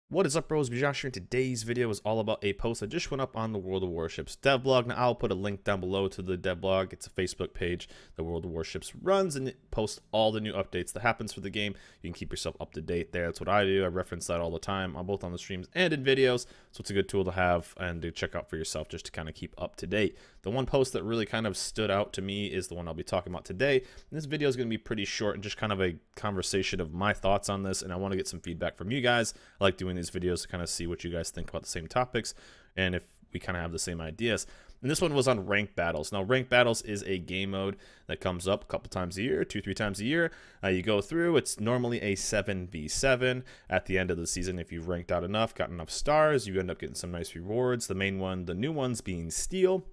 What is up, bros? Josh here. Today's video is all about a post that just went up on the World of Warships devlog. Now, I'll put a link down below to the devlog. It's a Facebook page that World of Warships runs, and it posts all the new updates that happens for the game. You can keep yourself up to date there. That's what I do. I reference that all the time, both on the streams and in videos. So it's a good tool to have and to check out for yourself just to kind of keep up to date. The one post that really kind of stood out to me is the one I'll be talking about today. And this video is going to be pretty short and just kind of a conversation of my thoughts on this, and I want to get some feedback from you guys. I like doing these videos to kind of see what you guys think about the same topics and if we kind of have the same ideas. And this one was on ranked battles. Now, ranked battles is a game mode that comes up a couple times a year, 2-3 times a year. You go through. It's normally a 7v7 at the end of the season. If you've ranked out enough, got enough stars, you end up getting some nice rewards. The main one, the new ones being steel,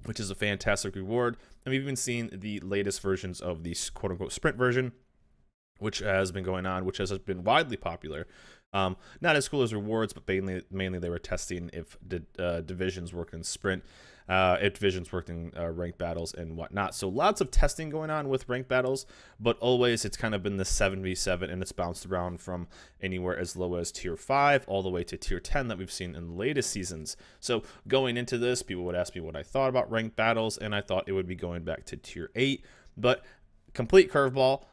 which is a fantastic reward. And we've even seen the latest versions of the quote-unquote sprint version, which has been going on, which has been widely popular. Not as cool as rewards, but mainly they were testing if divisions worked in sprint, if divisions worked in ranked battles and whatnot. So lots of testing going on with ranked battles, but always it's kind of been the 7v7, and it's bounced around from anywhere as low as tier 5 all the way to tier 10 that we've seen in the latest seasons. So going into this, people would ask me what I thought about ranked battles, and I thought it would be going back to tier 8, but complete curveball.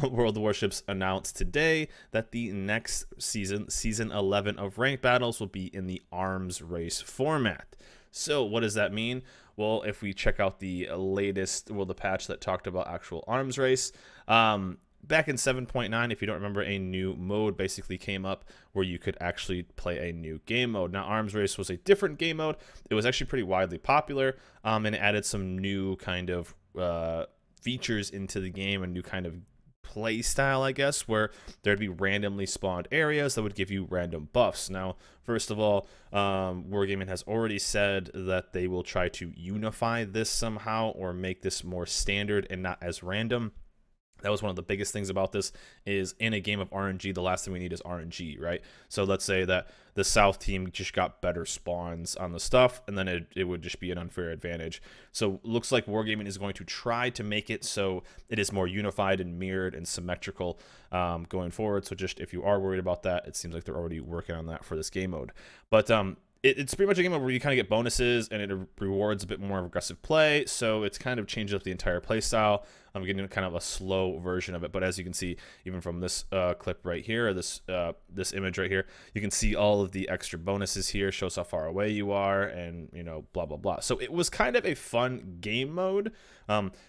World of Warships announced today that the next season, season 11 of ranked battles, will be in the arms race format. So what does that mean? Well, if we check out the latest, the patch that talked about actual arms race, back in 7.9, if you don't remember, a new mode basically came up where you could actually play a new game mode. Now, arms race was a different game mode. It was actually pretty widely popular, and it added some new kind of features into the game, a new kind of play style, I guess, where there'd be randomly spawned areas that would give you random buffs. Now, first of all, Wargaming has already said that they will try to unify this somehow or make this more standard and not as random. That was one of the biggest things about this, is in a game of RNG, the last thing we need is RNG, right? So let's say that the South team just got better spawns on the stuff, and then it would just be an unfair advantage. So looks like Wargaming is going to try to make it so it is more unified and mirrored and symmetrical going forward. So just if you are worried about that, it seems like they're already working on that for this game mode. But it's pretty much a game where you kind of get bonuses, and it rewards a bit more aggressive play. So it's kind of changed up the entire play style. I'm getting kind of a slow version of it, but as you can see, even from this clip right here, this image right here, you can see all of the extra bonuses here. Shows how far away you are, and blah blah blah. So it was kind of a fun game mode.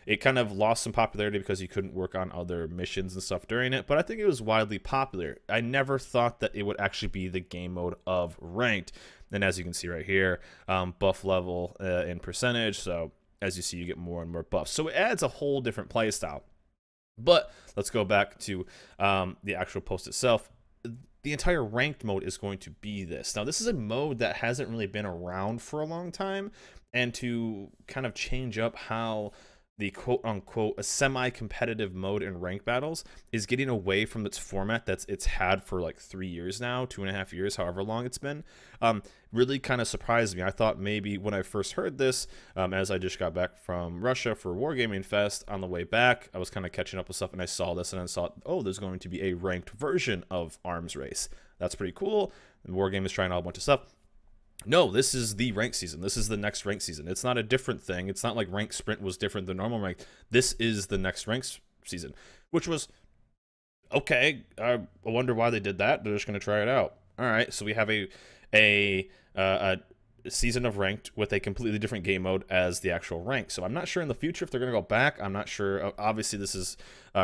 It kind of lost some popularity because you couldn't work on other missions and stuff during it, but I think it was widely popular. I never thought that it would actually be the game mode of ranked. And as you can see right here, buff level in percentage. So as you see, you get more and more buffs. So it adds a whole different play style. But let's go back to the actual post itself. The entire ranked mode is going to be this. Now, this is a mode that hasn't really been around for a long time. And to kind of change up how the quote-unquote a semi-competitive mode in ranked battles is getting away from its format that's it's had for like 3 years now, 2.5 years, however long it's been, really kind of surprised me. I thought maybe when I first heard this, as I just got back from Russia for Wargaming Fest, on the way back, I was kind of catching up with stuff, and I saw this, and I thought, oh, there's going to be a ranked version of arms race. That's pretty cool. And Wargaming is trying out a bunch of stuff. No, this is the ranked season. This is the next ranked season. It's not a different thing. It's not like ranked sprint was different than normal ranked. This is the next ranked season, which was okay. I wonder why they did that. They're just going to try it out. All right, so we have a season of ranked with a completely different game mode as the actual rank. So I'm not sure in the future if they're going to go back. I'm not sure. Obviously, this is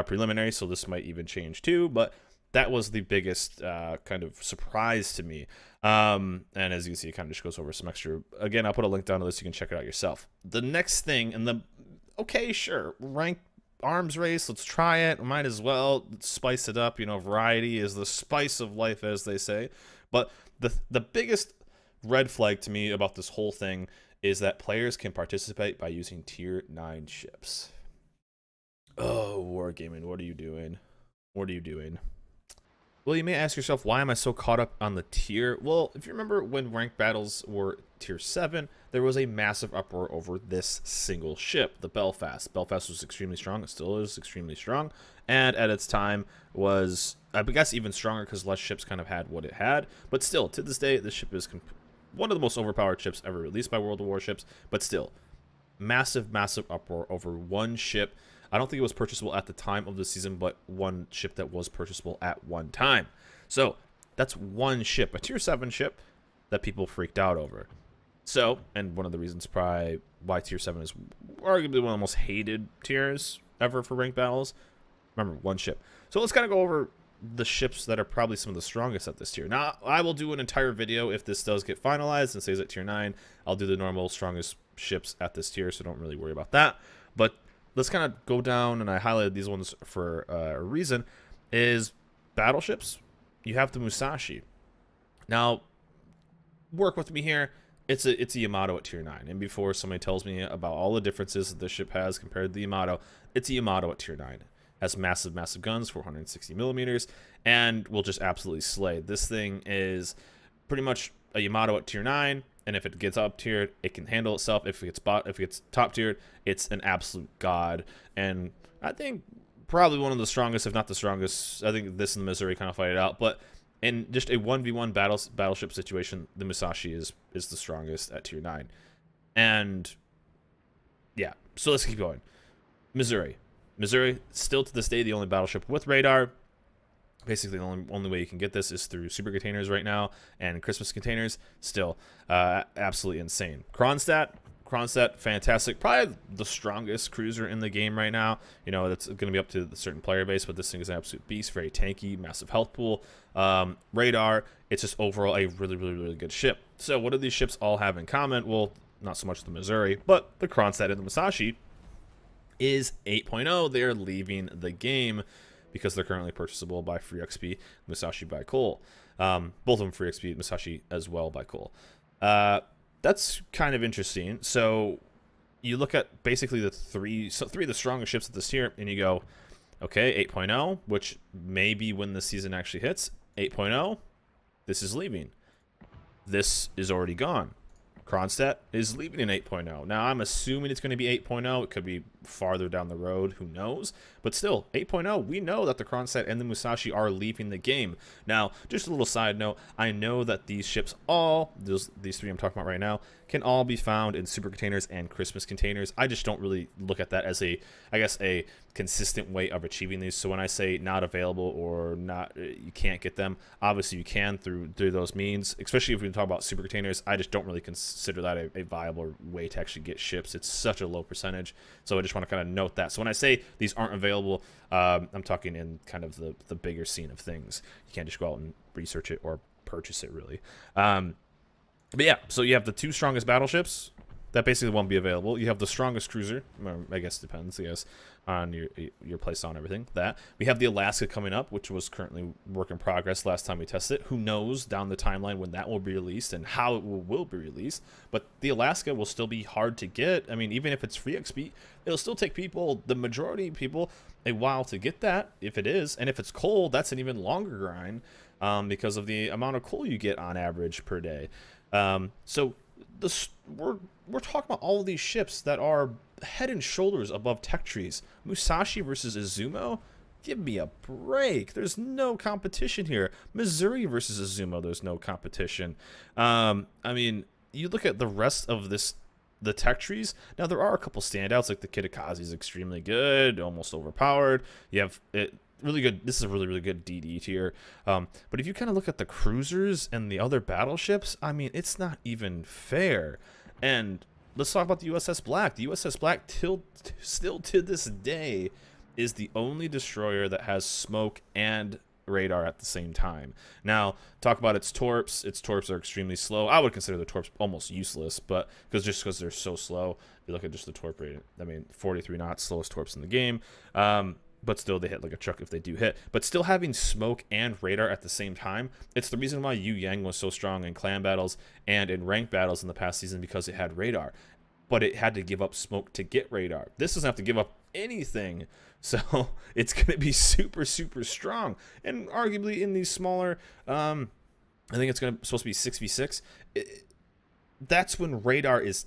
preliminary, so this might even change too. But that was the biggest kind of surprise to me. And as you can see, it kind of just goes over some extra. Again, I'll put a link down to this. You can check it out yourself. The next thing, and okay, sure, ranked arms race. Let's try it. Might as well spice it up. Variety is the spice of life, as they say. But the biggest red flag to me about this whole thing is that players can participate by using tier 9 ships. Oh, Wargaming, what are you doing? What are you doing? Well, you may ask yourself, why am I so caught up on the tier? Well, if you remember when ranked battles were tier 7, there was a massive uproar over this single ship, the Belfast. Belfast was extremely strong. It still is extremely strong. and at its time was, I guess, even stronger because less ships kind of had what it had. But still, to this day, this ship is one of the most overpowered ships ever released by World of Warships. But still, massive, massive uproar over one ship. I don't think it was purchasable at the time of the season, but one ship that was purchasable at one time. So that's one ship, a tier 7 ship that people freaked out over. So, and one of the reasons probably why tier 7 is arguably one of the most hated tiers ever for ranked battles. Remember, one ship. So let's kind of go over the ships that are probably some of the strongest at this tier. Now, I will do an entire video if this does get finalized and stays at tier 9. I'll do the normal strongest ships at this tier, so don't really worry about that. But let's kind of go down, and I highlighted these ones for a reason, is battleships. You have the Musashi. Now, work with me here. It's a Yamato at tier 9. And before somebody tells me about all the differences that this ship has compared to the Yamato, it's a Yamato at tier 9. Has massive, massive guns, 460 millimeters, and will just absolutely slay. This thing is pretty much a Yamato at tier 9, and if it gets up tiered, it can handle itself. If it gets top tiered, it's an absolute god. And I think probably one of the strongest, if not the strongest. I think this and the Missouri kind of fight it out, but in just a 1v1 battleship situation, the Musashi is the strongest at tier 9. And yeah, so let's keep going. Missouri, still to this day, the only battleship with radar. Basically, the only way you can get this is through super containers right now and Christmas containers. Still, absolutely insane. Kronstadt, fantastic. Probably the strongest cruiser in the game right now. You know, that's going to be up to the certain player base, but this thing is an absolute beast. Very tanky, massive health pool. Radar, it's just overall a really, really, really good ship. So what do these ships all have in common? Well, not so much the Missouri, but the Kronstadt and the Musashi is 8.0. They're leaving the game because they're currently purchasable by free XP, Musashi by coal. Both of them free XP, Musashi as well by coal. That's kind of interesting. So you look at basically the three of the strongest ships at this tier, and you go, okay, 8.0, which maybe when the season actually hits, 8.0, this is leaving. This is already gone. Kronstadt is leaving in 8.0. Now, I'm assuming it's going to be 8.0. It could be farther down the road. Who knows? But still, 8.0, we know that the Kronstadt and the Musashi are leaving the game. Now, just a little side note, I know that these ships these three I'm talking about right now, can all be found in super containers and Christmas containers. I just don't really look at that as I guess, a consistent way of achieving these. So when I say not available or not, you can't get them, obviously you can through those means, especially if we talk about super containers. I just don't really consider that a viable way to actually get ships. It's such a low percentage. So I just want to kind of note that. So when I say these aren't available, I'm talking in kind of the bigger scene of things. You can't just go out and research it or purchase it, really. But yeah, so you have the two strongest battleships that basically won't be available. You have the strongest cruiser. I guess depends, on your place on everything. That we have the Alaska coming up, which was currently work in progress last time we tested it. Who knows down the timeline when that will be released and how it will be released. But the Alaska will still be hard to get. I mean, even if it's free XP, it'll still take people, the majority of people, a while to get that, if it is. And if it's coal, that's an even longer grind because of the amount of coal you get on average per day. So we're talking about all of these ships that are head and shoulders above tech trees. Musashi versus Izumo? Give me a break. There's no competition here. Missouri versus Izumo, there's no competition. I mean, you look at the rest of the tech trees. Now, there are a couple standouts, like the Kitakaze is extremely good, almost overpowered. You have it really good. This is a really, really good DD tier. But if you kind of look at the cruisers and the other battleships, I mean, it's not even fair. And let's talk about the USS Black. The USS Black, still to this day, is the only destroyer that has smoke and radar at the same time. Now, talk about its torps. Its torps are extremely slow. I would consider the torps almost useless, but because they're so slow. If you look at just the torp rate, I mean, 43 knots, slowest torps in the game. But still, they hit like a truck if they do hit. But still having smoke and radar at the same time, it's the reason why Yu Yang was so strong in clan battles and in ranked battles in the past season, because it had radar. But it had to give up smoke to get radar. This doesn't have to give up anything. So it's going to be super, super strong. And arguably in these smaller, I think it's supposed to be 6v6. That's when radar is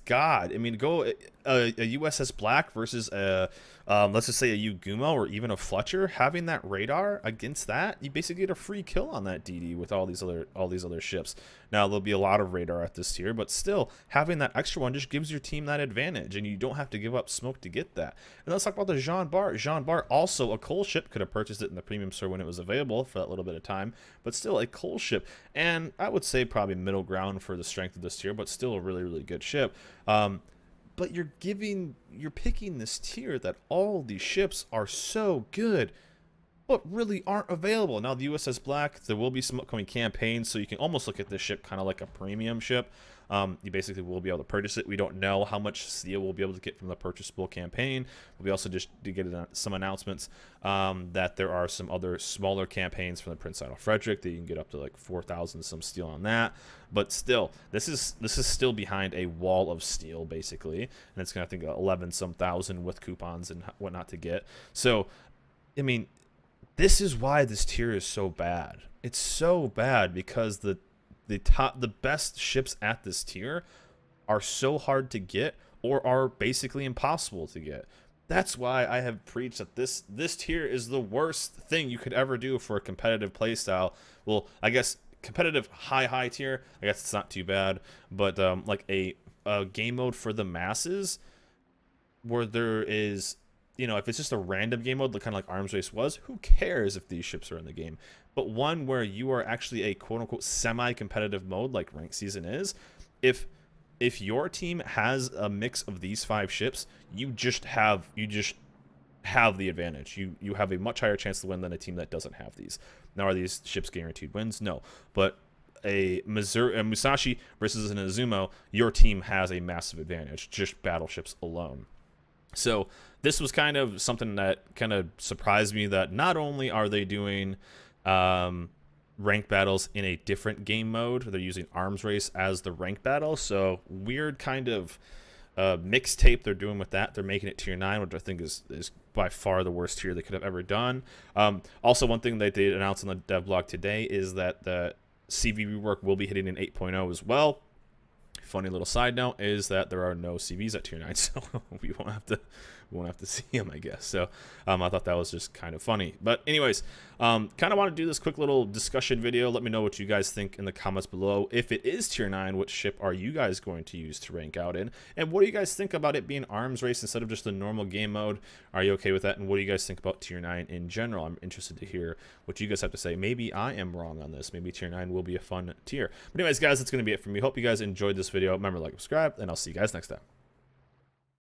God. I mean, go a USS Black versus a let's just say a Yugumo or even a Fletcher, having that radar against that, you basically get a free kill on that DD with all these other ships. Now there'll be a lot of radar at this tier, but still having that extra one just gives your team that advantage, and you don't have to give up smoke to get that. And let's talk about the Jean Bart. Jean Bart, also a coal ship, could have purchased it in the premium store when it was available for that little bit of time, but still a coal ship, and I would say probably middle ground for the strength of this tier, but still a really, really good ship. But you're picking this tier that all these ships are so good, but really aren't available. Now the USS Black, there will be some upcoming campaigns, so you can almost look at this ship kind of like a premium ship. You basically will be able to purchase it. We don't know how much steel we'll be able to get from the purchasable campaign. We also just did get some announcements that there are some other smaller campaigns from the Prince Idle Frederick that you can get up to like 4,000 some steel on that. But still, this is still behind a wall of steel basically, and it's gonna, I think, 11 some thousand with coupons and whatnot to get. So, I mean, this is why this tier is so bad. It's so bad because the best ships at this tier are so hard to get or are basically impossible to get. That's why I have preached that this tier is the worst thing you could ever do for a competitive playstyle. Well, I guess competitive high tier, I guess it's not too bad, but like a game mode for the masses where there is, you know, if it's just a random game mode, kind of like Arms Race was, who cares if these ships are in the game? But one where you are actually a quote-unquote semi-competitive mode like Ranked Season is, if your team has a mix of these 5 ships, you just have the advantage. You have a much higher chance to win than a team that doesn't have these. Now, are these ships guaranteed wins? No. But a Musashi versus an Izumo, your team has a massive advantage, just battleships alone. So this was kind of something that kind of surprised me, that not only are they doing ranked battles in a different game mode, they're using Arms Race as the ranked battle. So weird kind of mixtape they're doing with that. They're making it tier 9, which I think is by far the worst tier they could have ever done. Also, one thing that they announced on the dev blog today is that the CV rework will be hitting in 8.0 as well. Funny little side note is that there are no CVs at tier 9, so we won't have to see them, I guess. So I thought that was just kind of funny. But anyways, kind of want to do this quick little discussion video. Let me know what you guys think in the comments below. If it is tier 9, what ship are you guys going to use to rank out in? And what do you guys think about it being Arms Race instead of just the normal game mode? Are you okay with that? And what do you guys think about tier 9 in general? I'm interested to hear what you guys have to say. Maybe I am wrong on this. Maybe tier 9 will be a fun tier. But anyways, guys, that's going to be it for me. Hope you guys enjoyed this video. Remember, like, subscribe, and I'll see you guys next time.